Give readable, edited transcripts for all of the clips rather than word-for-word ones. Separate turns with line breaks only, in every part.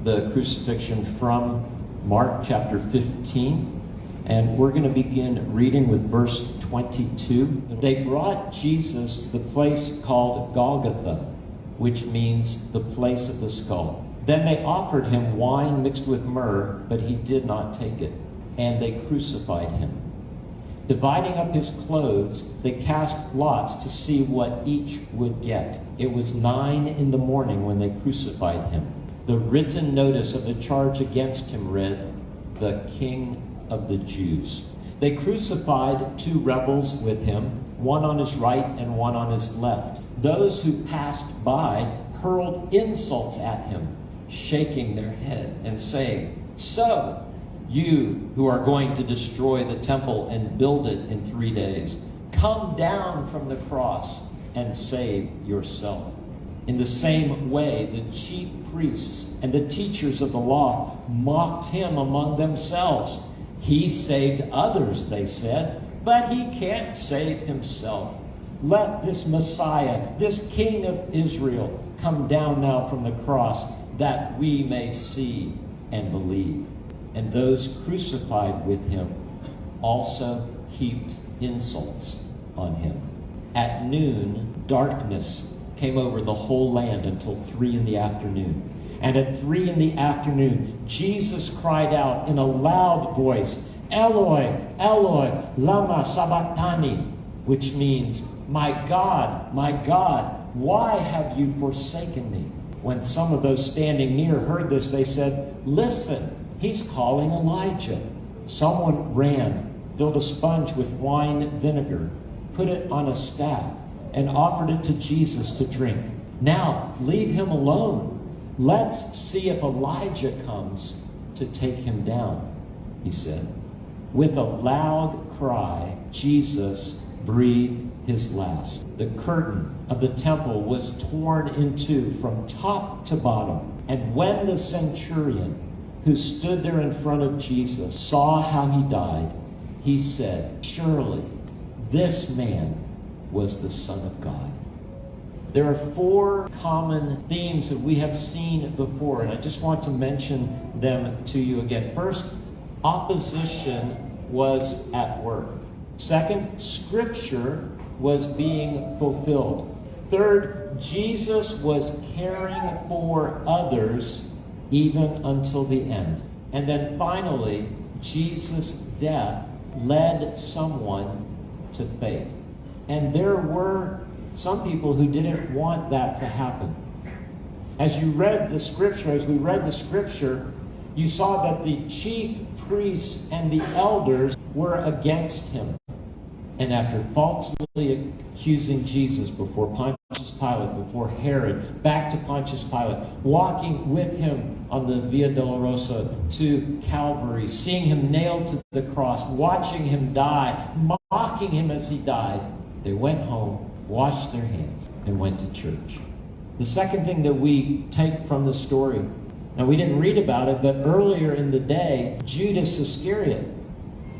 the crucifixion from Mark chapter 15, and we're going to begin reading with verse 22. They brought Jesus to the place called Golgotha, which means the place of the skull. Then they offered him wine mixed with myrrh, but he did not take it, and they crucified him. Dividing up his clothes, they cast lots to see what each would get. It was 9 a.m. when they crucified him. The written notice of the charge against him read, "The King of the Jews." They crucified 2 rebels with him, one on his right and one on his left. Those who passed by hurled insults at him, shaking their head and saying, "So, you who are going to destroy the temple and build it in 3 days, come down from the cross and save yourself." In the same way, the chief priests and the teachers of the law mocked him among themselves. "He saved others," they said, "but he can't save himself. Let this Messiah, this King of Israel, come down now from the cross, that we may see and believe." And those crucified with him also heaped insults on him. At noon, darkness came over the whole land until 3 p.m. And at 3 p.m, Jesus cried out in a loud voice, "Eloi, Eloi, lama sabachthani," which means, my God, why have you forsaken me?" When some of those standing near heard this, they said, "Listen, he's calling Elijah." Someone ran, filled a sponge with wine vinegar, put it on a staff, and offered it to Jesus to drink. "Now, leave him alone. Let's see if Elijah comes to take him down," he said. With a loud cry, Jesus breathed his last. The curtain of the temple was torn in two from top to bottom. And when the centurion who stood there in front of Jesus saw how he died, he said, "Surely this man was the Son of God." There are 4 common themes that we have seen before, and I just want to mention them to you again. First, opposition was at work. Second, Scripture was being fulfilled. Third, Jesus was caring for others even until the end. And then finally, Jesus' death led someone to faith. And there were some people who didn't want that to happen. As we read the scripture, you saw that the chief priests and the elders were against him. And after falsely accusing Jesus before Pontius Pilate, before Herod, back to Pontius Pilate, walking with him on the Via Dolorosa to Calvary, seeing him nailed to the cross, watching him die, mocking him as he died, they went home, washed their hands, and went to church. The second thing that we take from the story, now we didn't read about it, but earlier in the day, Judas Iscariot,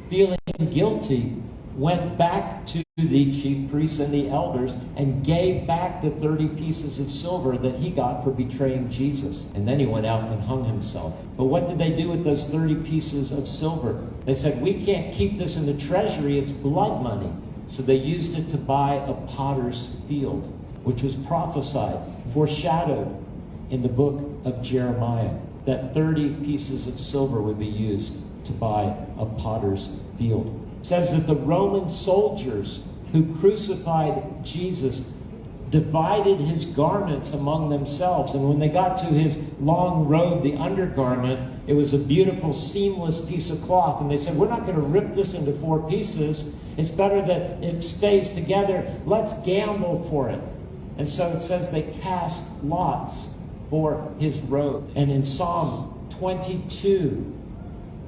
feeling guilty, went back to the chief priests and the elders and gave back the 30 pieces of silver that he got for betraying Jesus. And then he went out and hung himself. But what did they do with those 30 pieces of silver? They said, "We can't keep this in the treasury, it's blood money." So they used it to buy a potter's field, which was prophesied, foreshadowed in the book of Jeremiah, that 30 pieces of silver would be used to buy a potter's field. It says that the Roman soldiers who crucified Jesus divided his garments among themselves. And when they got to his long robe, the undergarment, it was a beautiful, seamless piece of cloth. And they said, "We're not going to rip this into 4 pieces. It's better that it stays together. Let's gamble for it." And so it says they cast lots for his robe. And in Psalm 22,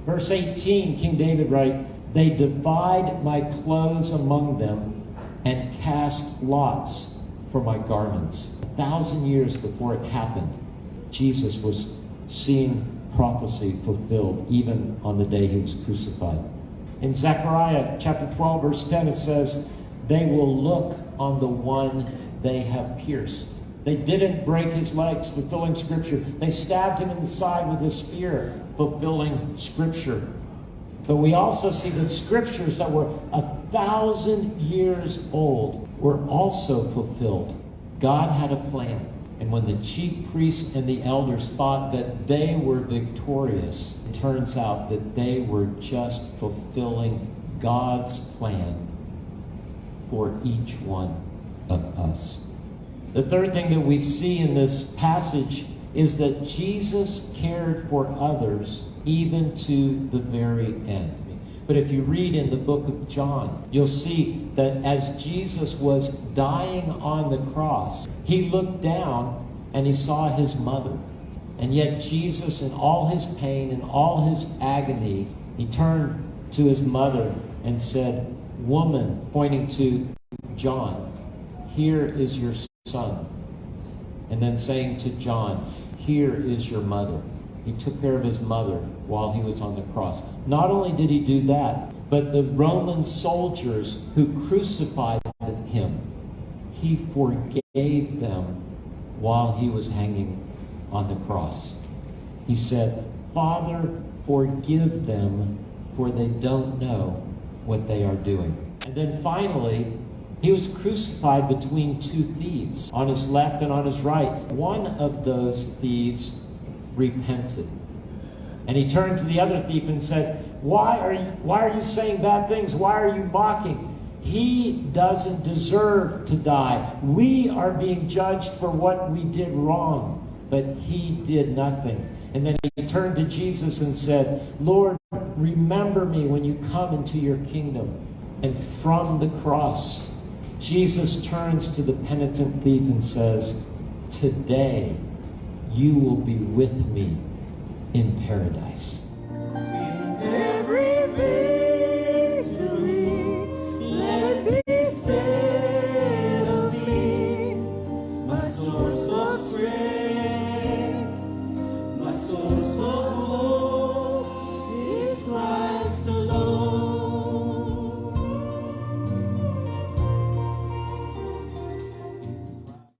verse 18, King David writes, "They divide my clothes among them and cast lots for my garments." 1,000 years before it happened, Jesus was seeing prophecy fulfilled even on the day he was crucified. In Zechariah chapter 12, verse 10, it says, "They will look on the one they have pierced." They didn't break his legs, fulfilling Scripture. They stabbed him in the side with a spear, fulfilling Scripture. But we also see that Scriptures that were 1,000 years old were also fulfilled. God had a plan. And when the chief priests and the elders thought that they were victorious, it turns out that they were just fulfilling God's plan for each one of us. The third thing that we see in this passage is that Jesus cared for others even to the very end. But if you read in the book of John, you'll see that as Jesus was dying on the cross, he looked down and he saw his mother. And yet Jesus, in all his pain and all his agony, he turned to his mother and said, "Woman," pointing to John, "here is your son." And then saying to John, "Here is your mother." He took care of his mother while he was on the cross. Not only did he do that, but the Roman soldiers who crucified him, he forgave them while he was hanging on the cross. He said, "Father, forgive them, for they don't know what they are doing." And then finally, he was crucified between two thieves, on his left and on his right. One of those thieves repented. And he turned to the other thief and said, why are you saying bad things? Why are you mocking? He doesn't deserve to die. We are being judged for what we did wrong, but he did nothing. And then he turned to Jesus and said, "Lord, remember me when you come into your kingdom." And from the cross, Jesus turns to the penitent thief and says, "Today you will be with me in paradise."